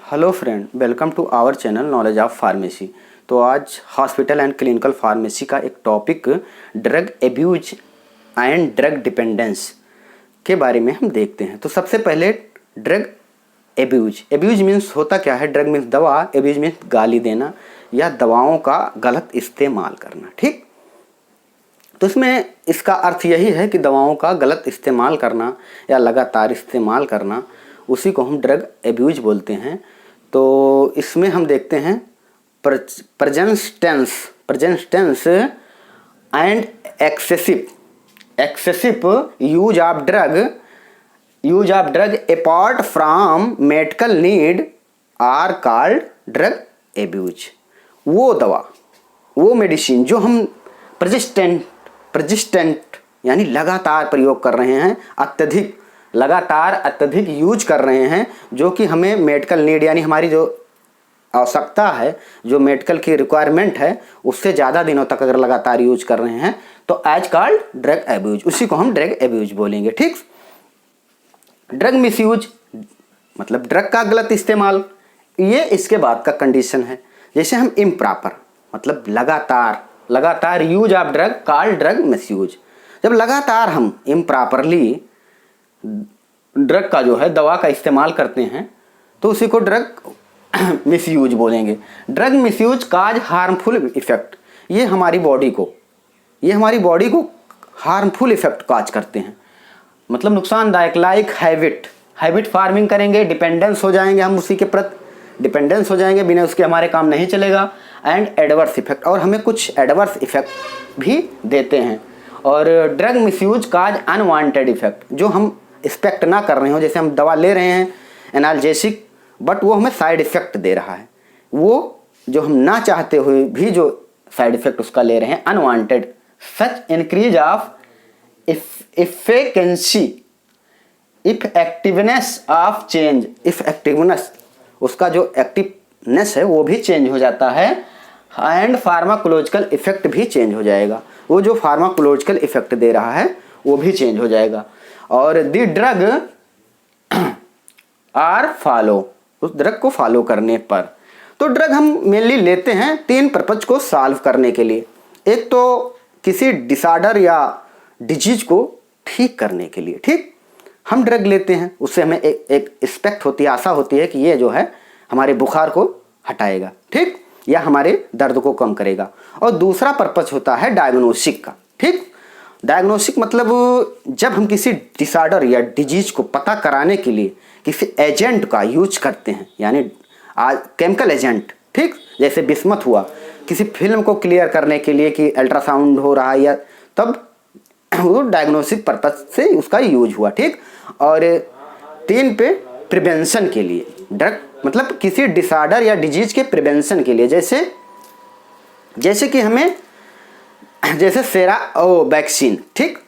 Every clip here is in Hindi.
Hello friend, welcome to our channel knowledge of pharmacy. तो आज हॉस्पिटल एंड क्लिनिकल फार्मेसी का एक topic drug abuse and drug dependence के बारे में हम देखते हैं। तो सबसे पहले ड्रग एब्यूज मीन्स होता क्या है। ड्रग मीन्स दवा, एब्यूज मीन्स गाली देना या दवाओं का गलत इस्तेमाल करना। ठीक, तो इसमें इसका अर्थ यही है कि दवाओं का गलत इस्तेमाल करना या लगातार इस्तेमाल करना, उसी को हम ड्रग एब्यूज बोलते हैं। तो इसमें हम देखते हैं present tense and excessive use of drug apart from medical need are called drug abuse. वो दवा, वो मेडिसिन जो हम परसिस्टेंट यानी लगातार प्रयोग कर रहे हैं, अत्यधिक यूज कर रहे हैं, जो कि हमें मेडिकल नीड यानी हमारी जो आवश्यकता है, जो मेडिकल की रिक्वायरमेंट है, उससे ज़्यादा दिनों तक अगर लगातार यूज कर रहे हैं तो एज कॉल्ड ड्रग एब्यूज, उसी को हम ड्रग एब्यूज बोलेंगे। ठीक, ड्रग मिसयूज मतलब ड्रग का गलत इस्तेमाल, ये इसके बाद का कंडीशन है। जैसे हम इम्प्रॉपर मतलब लगातार use of drug called drug misuse. जब लगातार हम इम्प्रॉपरली ड्रग का जो है दवा का इस्तेमाल करते हैं तो उसी को ड्रग मिसयूज बोलेंगे। ड्रग मिसयूज काज हार्मफुल इफेक्ट, ये हमारी बॉडी को हार्मफुल इफेक्ट काज करते हैं, मतलब नुकसानदायक। लाइक हैबिट फार्मिंग करेंगे, डिपेंडेंस हो जाएंगे, हम उसी के प्रति डिपेंडेंस हो जाएंगे, बिना उसके हमारे काम नहीं चलेगा। एंड एडवर्स इफेक्ट, और हमें कुछ एडवर्स इफेक्ट भी देते हैं। और ड्रग मिसयूज काज अनवांटेड इफेक्ट, जो हम एक्सपेक्ट ना कर रहे हो, जैसे हम दवा ले रहे हैं एनाल्जेसिक, बट वो हमें साइड इफेक्ट दे रहा है, वो जो हम ना चाहते हुए भी जो साइड इफेक्ट उसका ले रहे हैं unwanted. Such increase of efficiency effectiveness of change, effectiveness उसका जो एक्टिवनेस है वो भी चेंज हो जाता है। एंड फार्माकोलॉजिकल इफेक्ट भी चेंज हो जाएगा, वो जो फार्माकोलॉजिकल इफेक्ट दे रहा है वो भी चेंज हो जाएगा। और द ड्रग आर फॉलो, उस ड्रग को फॉलो करने पर। तो ड्रग हम मेनली लेते हैं तीन पर्पज को सॉल्व करने के लिए। एक तो किसी डिसऑर्डर या डिजीज को ठीक करने के लिए। ठीक, हम ड्रग लेते हैं, उससे हमें एक एक्सपेक्ट होती है, आशा होती है कि ये जो है हमारे बुखार को हटाएगा, ठीक, या हमारे दर्द को कम करेगा। और दूसरा पर्पज होता है डायग्नोस्टिक का। ठीक, डायग्नोस्टिक मतलब जब हम किसी डिसऑर्डर या डिजीज को पता कराने के लिए किसी एजेंट का यूज करते हैं, यानी केमिकल एजेंट। ठीक, जैसे बिस्मथ हुआ, किसी फिल्म को क्लियर करने के लिए कि अल्ट्रासाउंड हो रहा है, या तब वो डायग्नोस्टिक पर्पज से उसका यूज हुआ। ठीक, और तीन पे प्रिवेंशन के लिए ड्रग मतलब किसी डिसऑर्डर या डिजीज के प्रिवेंशन के लिए, जैसे कि हमें जैसे वैक्सीन, ठीक,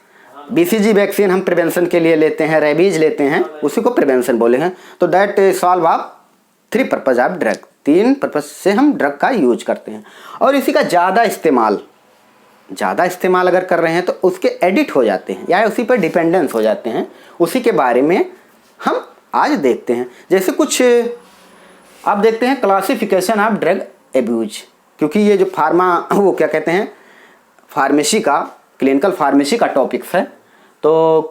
BCG वैक्सीन हम प्रिवेंशन के लिए लेते हैं, रेबीज लेते हैं, उसी को प्रिवेंशन बोले हैं। तो that solve of three purpose of drug, तीन पर्पज से हम ड्रग का यूज करते हैं। और इसी का ज़्यादा इस्तेमाल अगर कर रहे हैं तो उसके एडिक्ट हो जाते हैं या उसी पर डिपेंडेंस हो जाते हैं, उसी के बारे में हम आज देखते हैं। जैसे कुछ आप देखते हैं क्लासिफिकेशन ऑफ ड्रग एब्यूज, क्योंकि ये जो वो क्या कहते हैं फार्मेसी का, क्लिनिकल फार्मेसी का टॉपिक्स है। तो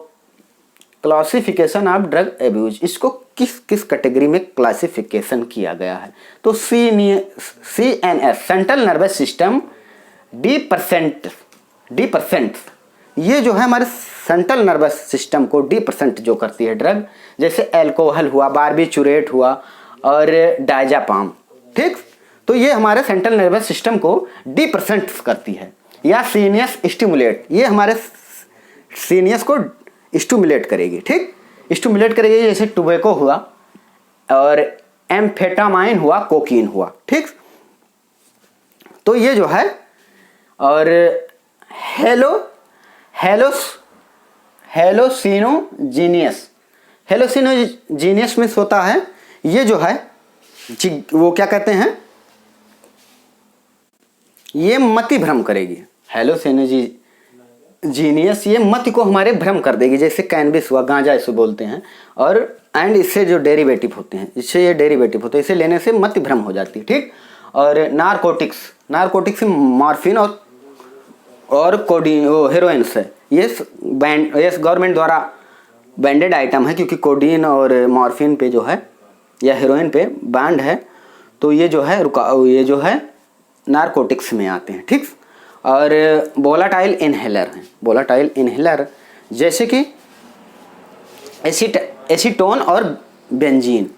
क्लासिफिकेशन ऑफ ड्रग एब्यूज, इसको किस कैटेगरी में क्लासिफिकेशन किया गया है। तो CNS central nervous system, D%, ये जो है हमारे सेंट्रल नर्वस सिस्टम को D% जो करती है ड्रग, जैसे अल्कोहल हुआ, बार्बिचुरेट हुआ और डायजापाम। ठीक, तो ये हमारे सेंट्रल नर्वस सिस्टम को D% करती है। या सीनियस स्टिमुलेट, ये हमारे सीनियस को स्टिमुलेट करेगी। ठीक, स्टिमुलेट करेगी, जैसे टोबैको हुआ और एम्फेटामाइन हुआ, कोकीन हुआ। ठीक, तो ये जो है, और हेलोसिनोजीनियस में होता है, ये जो है वो क्या कहते हैं, ये मति भ्रम करेगी। हेलोसिनोजीनियस ये मति को हमारे भ्रम कर देगी, जैसे कैनबिस हुआ, गांजा इसे बोलते हैं, और एंड इससे जो डेरिवेटिव होते हैं, इससे ये डेरिवेटिव होते हैं, इसे लेने से मति भ्रम हो जाती है, ठीक। और नारकोटिक्स मॉर्फिन और कोडी हेरोइन्स है, ये गवर्नमेंट द्वारा बैंडेड आइटम है, क्योंकि कोडीन और मॉर्फिन पे जो है या हेरोइन पे बैंड है, तो ये जो है नारकोटिक्स में आते हैं, ठीक। और वोलाटाइल इनहेलर जैसे कि एसीटोन और बेंजीन,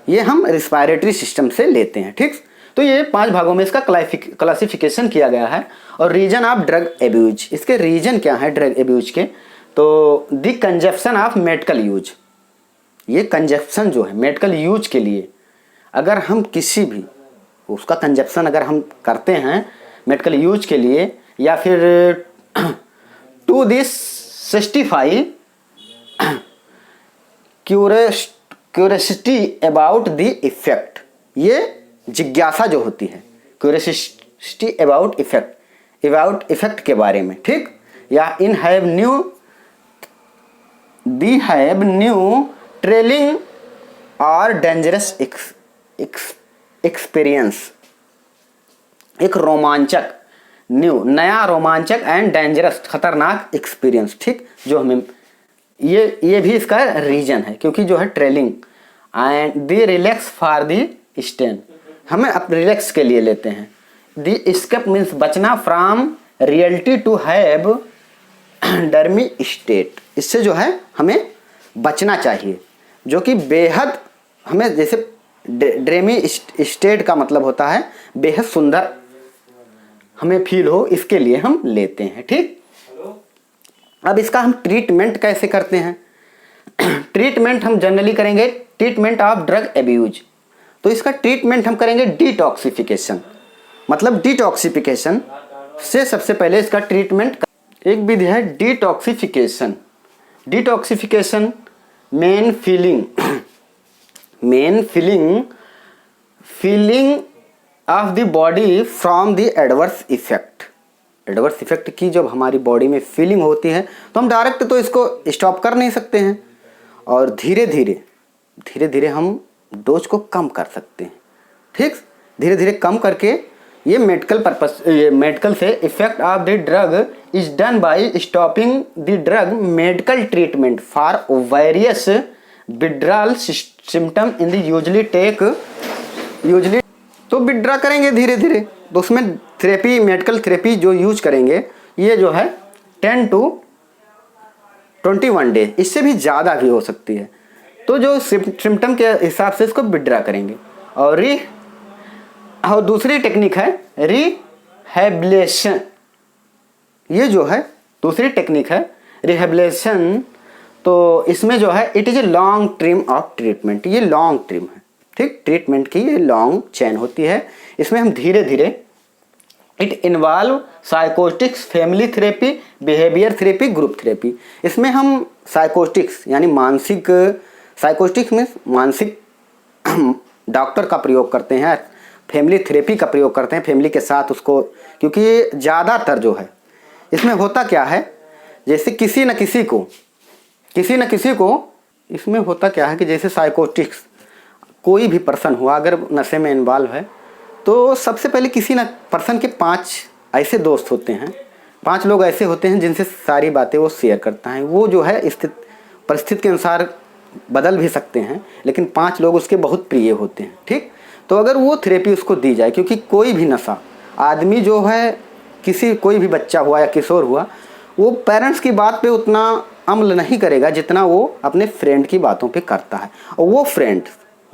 ये हम रिस्पायरेटरी सिस्टम से लेते हैं, ठीक। तो ये 5 भागों में इसका क्लासिफिकेशन किया गया है। और रीजन ऑफ ड्रग एब्यूज, इसके रीजन क्या है ड्रग एब्यूज के, तो the consumption of medical use, ये कंजप्शन जो है मेडिकल यूज के लिए, अगर हम किसी भी उसका कंजप्शन अगर हम करते हैं मेडिकल यूज के लिए, या फिर to this 65 curiosity about the effect, ये जिज्ञासा जो होती है, क्यूरियोसिटी अबाउट इफेक्ट के बारे में, ठीक। या इन हैव न्यू ट्रेलिंग और डेंजरस एक्सपीरियंस, एक रोमांचक नया रोमांचक एंड डेंजरस खतरनाक एक्सपीरियंस, ठीक। जो हमें ये भी इसका रीजन है, क्योंकि जो है trailing and the relax for the stain, हमें अब रिलैक्स के लिए लेते हैं। द एस्केप मीन्स बचना, from reality to have dreamy state, इससे जो है हमें बचना चाहिए, जो कि बेहद हमें, जैसे ड्रीमी स्टेट का मतलब होता है बेहद सुंदर हमें फील हो, इसके लिए हम लेते हैं, ठीक। अब इसका हम ट्रीटमेंट कैसे करते हैं? ट्रीटमेंट हम जनरली करेंगे ट्रीटमेंट ऑफ ड्रग एब्यूज, तो इसका ट्रीटमेंट हम करेंगे डिटॉक्सिफिकेशन, मतलब डिटॉक्सिफिकेशन से सबसे पहले इसका ट्रीटमेंट एक विधि है detoxification. Detoxification main feeling of the body from the adverse effect की जब हमारी बॉडी में फीलिंग होती है तो हम डायरेक्ट तो इसको स्टॉप कर नहीं सकते हैं, और धीरे धीरे हम डोज को कम कर सकते हैं, ठीक। धीरे धीरे कम करके ये मेडिकल से effect of the drug is done by stopping the drug medical treatment for various withdrawal symptom in the usually तो विड्रॉ करेंगे धीरे धीरे, तो उसमें मेडिकल थेरेपी जो यूज करेंगे ये जो है 10 to 21 डे, इससे भी ज़्यादा भी हो सकती है, तो जो सिम्टम के हिसाब से इसको विड्रॉ करेंगे। और दूसरी टेक्निक है रिहेबिलिटेशन, ये जो है दूसरी टेक्निक है रिहेबिलिटेशन, तो इसमें जो है it is a long term of treatment, ये लॉन्ग टर्म है, ठीक। ट्रीटमेंट की ये लॉन्ग चेन होती है, इसमें हम धीरे धीरे it involve psychotics, family therapy, behaviour therapy, group therapy. इसमें हम साइकोस्टिक्स यानी साइकोस्टिक्स में मानसिक डॉक्टर का प्रयोग करते हैं, फैमिली थेरेपी का प्रयोग करते हैं फैमिली के साथ उसको, क्योंकि ज़्यादातर जो है इसमें होता क्या है, जैसे किसी न किसी को इसमें होता क्या है कि जैसे साइकोस्टिक्स कोई भी पर्सन हुआ अगर नशे में इन्वॉल्व है तो सबसे पहले किसी न पर्सन के 5 ऐसे दोस्त होते हैं, 5 लोग ऐसे होते हैं जिनसे सारी बातें वो शेयर करता है। वो जो है परिस्थिति के अनुसार बदल भी सकते हैं, लेकिन 5 लोग उसके बहुत प्रिय होते हैं, ठीक। तो अगर वो थेरेपी उसको दी जाए, क्योंकि कोई भी नशा आदमी जो है कोई भी बच्चा हुआ या किशोर हुआ, वो पेरेंट्स की बात पे उतना अमल नहीं करेगा जितना वो अपने फ्रेंड की बातों पे करता है। और वो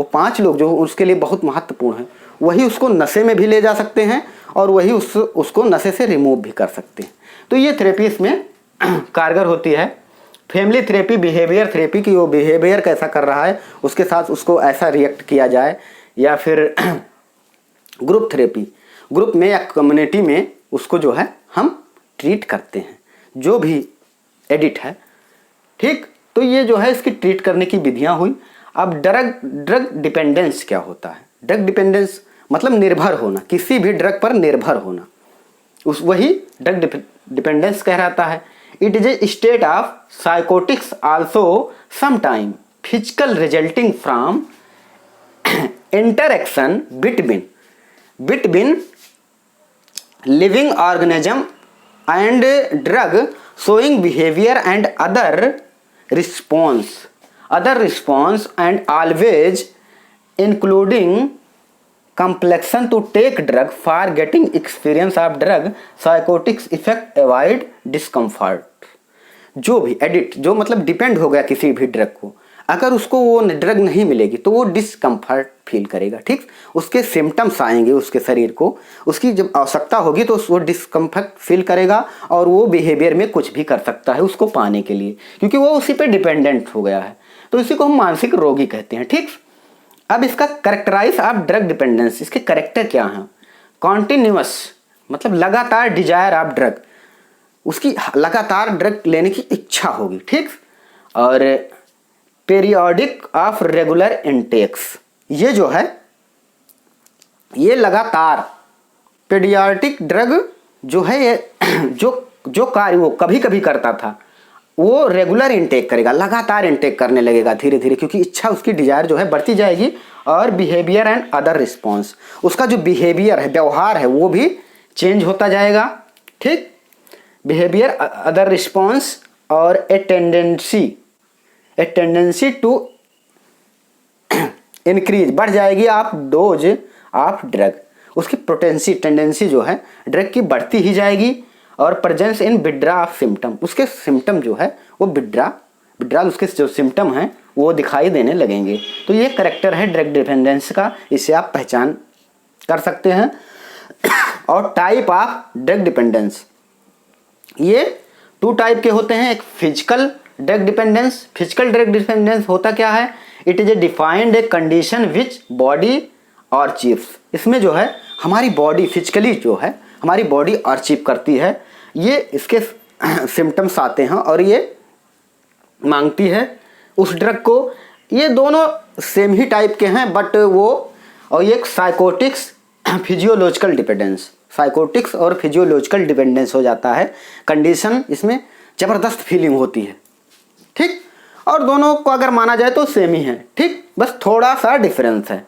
5 लोग जो उसके लिए बहुत महत्वपूर्ण है, वही उसको नशे में भी ले जा सकते हैं और वही उसको नशे से रिमूव भी कर सकते हैं। तो ये थेरेपी इसमें कारगर होती है। फैमिली थेरेपी, बिहेवियर थेरेपी की वो बिहेवियर कैसा कर रहा है उसके साथ उसको ऐसा रिएक्ट किया जाए, या फिर ग्रुप थेरेपी, ग्रुप में या कम्युनिटी में उसको जो है हम ट्रीट करते हैं, जो भी एडिट है, ठीक। तो ये जो है इसकी ट्रीट करने की विधियां हुई। अब ड्रग डिपेंडेंस क्या होता है? ड्रग डिपेंडेंस मतलब निर्भर होना, किसी भी ड्रग पर निर्भर होना, वही ड्रग डिपेंडेंस कहलाता है। It is a state of psychotics also sometime physical resulting from interaction between living organism and drug showing behavior and other response and always including complexion to take drug for getting experience of drug psychotics effect avoid discomfort। जो भी एडिट जो मतलब डिपेंड हो गया किसी भी ड्रग को, अगर उसको वो ड्रग नहीं मिलेगी तो वो डिस्कम्फर्ट फील करेगा। ठीक, उसके सिम्टम्स आएंगे उसके शरीर को, उसकी जब आवश्यकता होगी तो वो डिस्कम्फर्ट फील करेगा और वो बिहेवियर में कुछ भी कर सकता है उसको पाने के लिए, क्योंकि वो उसी पे डिपेंडेंट हो गया है। तो इसी को हम मानसिक रोगी कहते हैं। ठीक, अब इसका करेक्टराइज ऑफ ड्रग डिपेंडेंस, इसके करेक्टर क्या हैं? कॉन्टिन्यूअस मतलब लगातार डिजायर ऑफ ड्रग, उसकी लगातार ड्रग लेने की इच्छा होगी। ठीक, और पीरियोडिक ऑफ रेगुलर इनटेक्स, ये जो है ये लगातार पीरियोडिक ड्रग जो है ये जो कार्य वो कभी कभी करता था वो रेगुलर इनटेक करेगा, लगातार इनटेक करने लगेगा धीरे धीरे, क्योंकि इच्छा उसकी डिजायर जो है बढ़ती जाएगी। और बिहेवियर एंड अदर रिस्पॉन्स, उसका जो बिहेवियर है व्यवहार है वो भी चेंज होता जाएगा। ठीक, बिहेवियर अदर रिस्पॉन्स और ए टेंडेंसी टू इंक्रीज बढ़ जाएगी आप डोज ऑफ ड्रग, उसकी टेंडेंसी जो है ड्रग की बढ़ती ही जाएगी। और presence in withdraw of symptom, उसके सिम्टम जो है वो विड्राल उसके जो सिम्टम हैं वो दिखाई देने लगेंगे। तो ये करेक्टर है ड्रग डिपेंडेंस का, इसे आप पहचान कर सकते हैं। और टाइप ऑफ ड्रग डिपेंडेंस, ये 2 टाइप के होते हैं। एक physical drug dependence, physical drug dependence होता क्या है? It is a defined a condition which body achieves, इसमें जो है हमारी बॉडी फिजिकली जो है हमारी बॉडी अचीव करती है, ये इसके सिम्टम्स आते हैं और ये मांगती है उस ड्रग को। ये दोनों सेम ही टाइप के हैं बट वो, और ये साइकोटिक्स फिजियोलॉजिकल डिपेंडेंस, साइकोटिक्स और फिजियोलॉजिकल डिपेंडेंस हो जाता है। कंडीशन इसमें ज़बरदस्त फीलिंग होती है। ठीक, और दोनों को अगर माना जाए तो सेम ही है। ठीक, बस थोड़ा सा डिफरेंस है।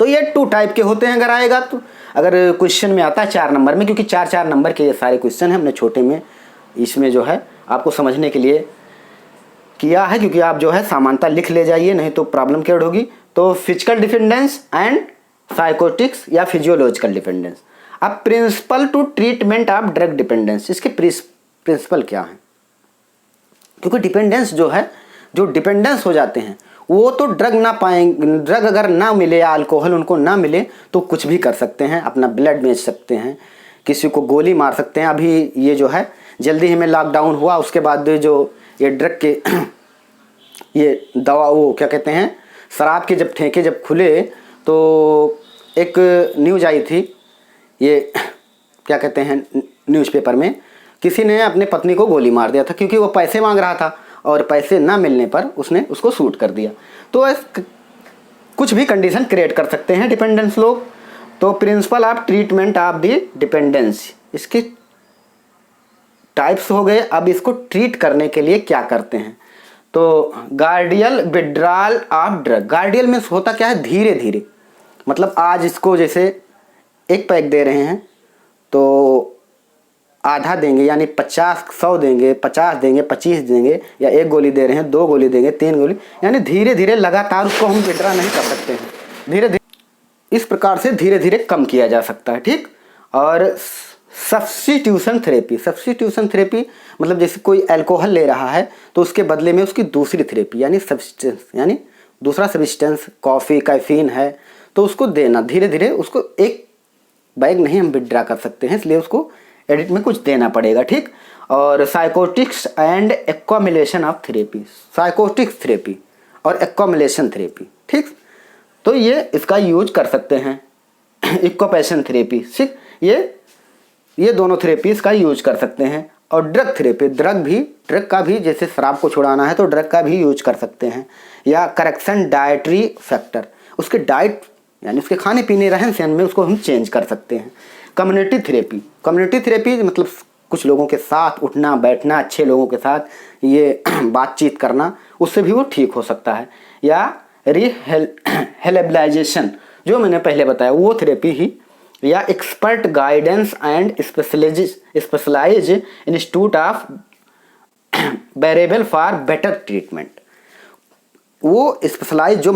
तो ये 2 टाइप के होते हैं अगर आएगा तो, अगर क्वेश्चन में आता है 4 नंबर में, क्योंकि 4 नंबर के ये सारे क्वेश्चन हैं हमने छोटे में इसमें जो है आपको समझने के लिए किया है, क्योंकि आप जो है समानता लिख ले जाइए नहीं तो प्रॉब्लम क्रिएट होगी। तो फिजिकल डिपेंडेंस एंड साइकोटिक्स या फिजियोलॉजिकल डिपेंडेंस। अब principle to treatment of drug dependence, इसके प्रिंसिपल क्या है? क्योंकि डिपेंडेंस जो है, जो डिपेंडेंस हो जाते हैं वो तो ड्रग ना पाएंगे, ड्रग अगर ना मिले या अल्कोहल उनको ना मिले तो कुछ भी कर सकते हैं, अपना ब्लड बेच सकते हैं, किसी को गोली मार सकते हैं। अभी ये जो है जल्दी ही में लॉकडाउन हुआ, उसके बाद जो ये ड्रग के ये दवा वो क्या कहते हैं शराब के जब ठेके जब खुले तो एक न्यूज़ आई थी, ये क्या कहते हैं न्यूज़पेपर में, किसी ने अपने पत्नी को गोली मार दिया था क्योंकि वो पैसे मांग रहा था और पैसे ना मिलने पर उसने उसको शूट कर दिया। तो कुछ भी कंडीशन क्रिएट कर सकते हैं डिपेंडेंस लोग। तो principle of treatment of the dependence, इसके टाइप्स हो गए। अब इसको ट्रीट करने के लिए क्या करते हैं? तो गार्डियल विड्रॉल ऑफ ड्रग, गार्डियल में होता क्या है? धीरे धीरे, मतलब आज इसको जैसे 1 पैक दे रहे हैं तो आधा देंगे, यानी 100 देंगे, 50 देंगे, 25 देंगे, या 1 गोली दे रहे हैं 2 गोली देंगे, 3 गोली, यानी धीरे धीरे लगातार उसको हम विड्रॉ नहीं कर सकते हैं। धीरे धीरे इस प्रकार से धीरे धीरे कम किया जा सकता है। ठीक, और सब्स्टिट्यूशन थेरेपी मतलब जैसे कोई अल्कोहल ले रहा है तो उसके बदले में उसकी दूसरी थेरेपी यानी सब्सटेंस, यानी दूसरा सब्सटेंस, कॉफ़ी कैफीन है तो उसको देना धीरे धीरे। उसको 1 बैग नहीं हम विड्रॉ कर सकते हैं, इसलिए उसको एडिट में कुछ देना पड़ेगा। ठीक, और psychotics and accumulation of therapy, psychotics therapy और एक्वामिलेशन थेरेपी। ठीक, तो ये इसका यूज कर सकते हैं। इक्वापेशन थेरेपी, ठीक, ये दोनों थेरेपीज का यूज कर सकते हैं। और ड्रग थेरेपी, ड्रग का भी जैसे शराब को छुड़ाना है तो ड्रग का भी यूज कर सकते हैं। या करेक्शन डाइटरी फैक्टर, उसके डाइट यानी उसके खाने पीने रहन सहन में उसको हम चेंज कर सकते हैं। कम्युनिटी थेरेपी मतलब कुछ लोगों के साथ उठना बैठना, अच्छे लोगों के साथ ये बातचीत करना, उससे भी वो ठीक हो सकता है। या रिहेबिलिटेशन जो मैंने पहले बताया वो थेरेपी ही, या expert guidance and specialise institute of variable for better treatment. वो स्पेशलाइज जो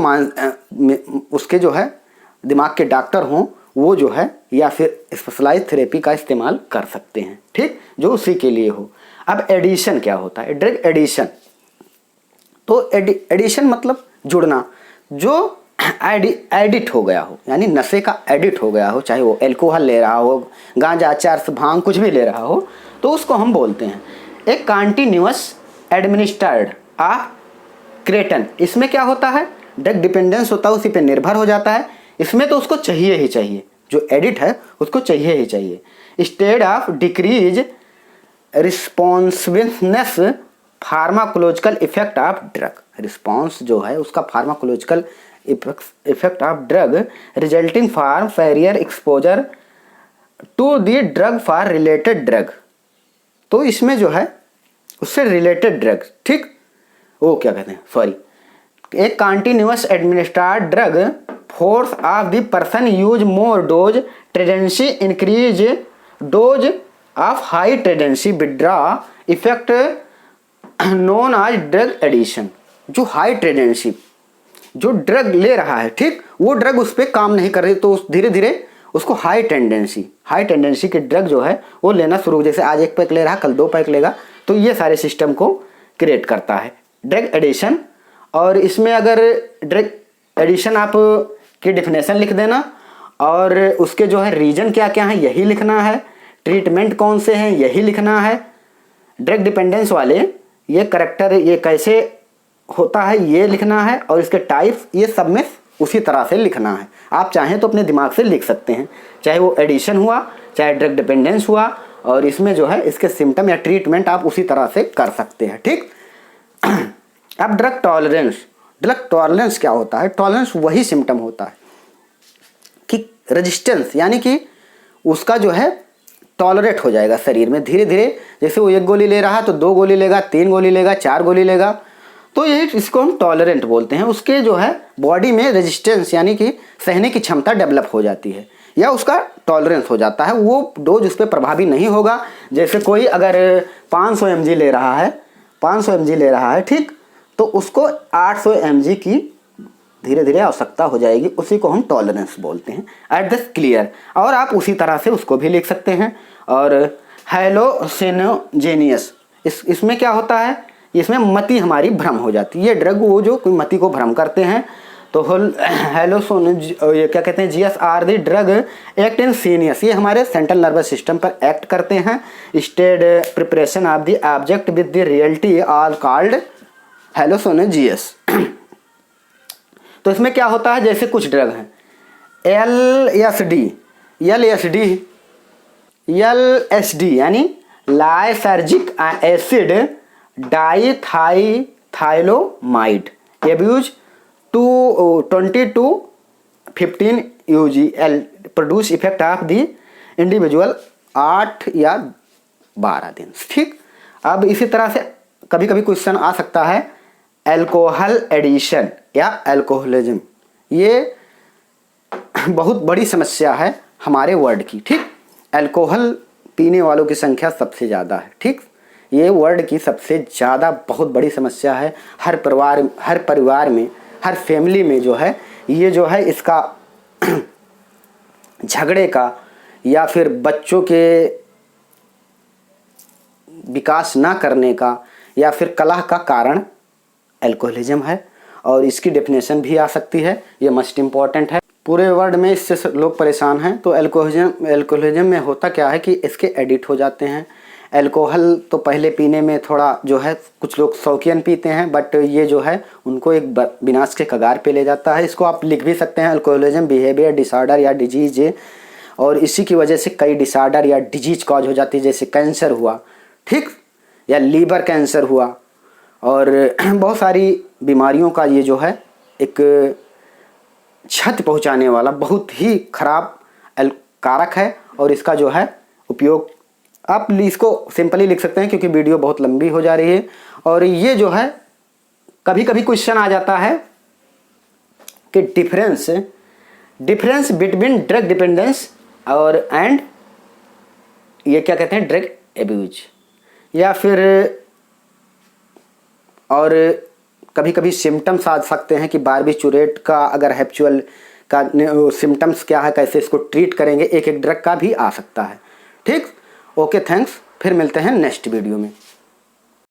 उसके जो है दिमाग के डॉक्टर हों वो जो है, या फिर स्पेशलाइज थेरेपी का इस्तेमाल कर सकते हैं, ठीक, जो उसी के लिए हो। अब एडिशन क्या होता है? ड्रग एडिशन, तो एडिशन मतलब जुड़ना, जो एडिट हो गया हो, यानी नशे का एडिट हो गया हो, चाहे वो एल्कोहल ले रहा हो, गांजा, चरस, भांग कुछ भी ले रहा हो, तो उसको हम बोलते हैं एक कंटिन्यूअस एडमिनिस्ट्रेड क्रेटन। इसमें क्या होता है? ड्रग डिपेंडेंस होता है, उसी पे निर्भर हो जाता है। इसमें तो उसको चाहिए ही चाहिए, जो एडिट है उसको चाहिए ही चाहिए। State of decrease responsiveness pharmacological effect of drug, response जो है उसका pharmacological effect of drug resulting from prior exposure to the drug for related drug. तो इसमें जो है उससे रिलेटेड ड्रग, ठीक, वो क्या कहते हैं, सॉरी, एक continuous administered drug force of the person use more dose tendency increase dose of high tendency withdraw effect known as drug addiction. जो हाई टेंडेंसी जो ड्रग ले रहा है, ठीक, वो ड्रग उस पर काम नहीं कर रही, तो धीरे धीरे उसको हाई टेंडेंसी की ड्रग जो है वो लेना शुरू, जैसे आज 1 पैक ले रहा कल 2 पैक लेगा, तो ये सारे सिस्टम को क्रिएट करता है ड्रग एडिशन। और इसमें अगर ड्रग एडिशन आप की डिफिनेशन लिख देना, और उसके जो है रीजन क्या क्या है यही लिखना है, ट्रीटमेंट कौन से हैं यही लिखना है, ड्रग डिपेंडेंस वाले ये करेक्टर ये कैसे होता है ये लिखना है, और इसके टाइप्स ये सब में उसी तरह से लिखना है। आप चाहें तो अपने दिमाग से लिख सकते हैं, चाहे वो एडिशन हुआ चाहे ड्रग डिपेंडेंस हुआ, और इसमें जो है इसके सिम्टम या ट्रीटमेंट आप उसी तरह से कर सकते हैं, ठीक। अब ड्रग टॉलरेंस क्या होता है? टॉलरेंस वही सिम्टम होता है कि रेजिस्टेंस, यानी कि उसका जो है टॉलरेट हो जाएगा शरीर में धीरे धीरे, जैसे वो 1 गोली ले रहा है तो 2 गोली लेगा, 3 गोली लेगा, 4 गोली लेगा, तो ये इसको हम टॉलरेंट बोलते हैं। उसके जो है बॉडी में रेजिस्टेंस यानी कि सहने की क्षमता डेवलप हो जाती है, या उसका टॉलरेंस हो जाता है, वो डोज उस पर प्रभावी नहीं होगा। जैसे कोई अगर 500 mg ले रहा है, ठीक, तो उसको 800 mg की धीरे धीरे आवश्यकता हो जाएगी, उसी को हम टॉलरेंस बोलते हैं। एट द क्लियर, और आप उसी तरह से उसको भी लिख सकते हैं। और हेलोसिनोजेनियस, इसमें क्या होता है? इसमें मति हमारी भ्रम हो जाती है। ये ड्रग वो जो कोई मति को भ्रम करते हैं, तो ये क्या कहते हैं, GSR the drug act in CNS, ये हमारे सेंट्रल नर्वस सिस्टम पर एक्ट करते हैं। State preparation of the object with the reality are called hallucinogens. तो इसमें क्या होता है, जैसे कुछ ड्रग हैं LSD यानी lysergic acid diethylamide abuse 20 to 15 UGL produce effect of the individual 8 या 12 दिन, ठीक। अब इसी तरह से कभी कभी क्वेश्चन आ सकता है अल्कोहल एडिशन या अल्कोहलिज्म, ये बहुत बड़ी समस्या है हमारे वर्ल्ड की, ठीक। अल्कोहल पीने वालों की संख्या सबसे ज़्यादा है, ठीक। ये वर्ल्ड की सबसे ज़्यादा बहुत बड़ी समस्या है। हर परिवार में, हर फैमिली में जो है ये जो है इसका झगड़े का या फिर बच्चों के विकास ना करने का या फिर कलह का कारण अल्कोहलिज्म है। और इसकी डेफिनेशन भी आ सकती है, ये मस्ट इम्पॉर्टेंट है। पूरे वर्ल्ड में इससे लोग परेशान हैं। तो अल्कोहलिज्म में होता क्या है कि इसके एडिक्ट हो जाते हैं। अल्कोहल तो पहले पीने में थोड़ा जो है कुछ लोग शौकियन पीते हैं, बट ये जो है उनको एक विनाश के कगार पे ले जाता है। इसको आप लिख भी सकते हैं, अल्कोहलिज्म बिहेवियर डिसऑर्डर या डिजीज। और इसी की वजह से कई डिसऑर्डर या डिजीज कॉज हो जाती है, जैसे कैंसर हुआ, ठीक, या लीवर कैंसर हुआ, और बहुत सारी बीमारियों का ये जो है एक क्षति पहुंचाने वाला बहुत ही खराब कारक है। और इसका जो है उपयोग आप इसको सिंपली लिख सकते हैं क्योंकि वीडियो बहुत लंबी हो जा रही है। और ये जो है कभी कभी क्वेश्चन आ जाता है कि डिफरेंस बिटवीन ड्रग डिपेंडेंस और एंड ये क्या कहते हैं, ड्रग एब्यूज, या फिर और कभी कभी सिम्टम्स आ सकते हैं कि बारबिचुरेट का अगर हैप्चुअल का सिम्टम्स क्या है, कैसे इसको ट्रीट करेंगे, एक एक ड्रग का भी आ सकता है। ठीक, ओके, थैंक्स, फिर मिलते हैं नेक्स्ट वीडियो में।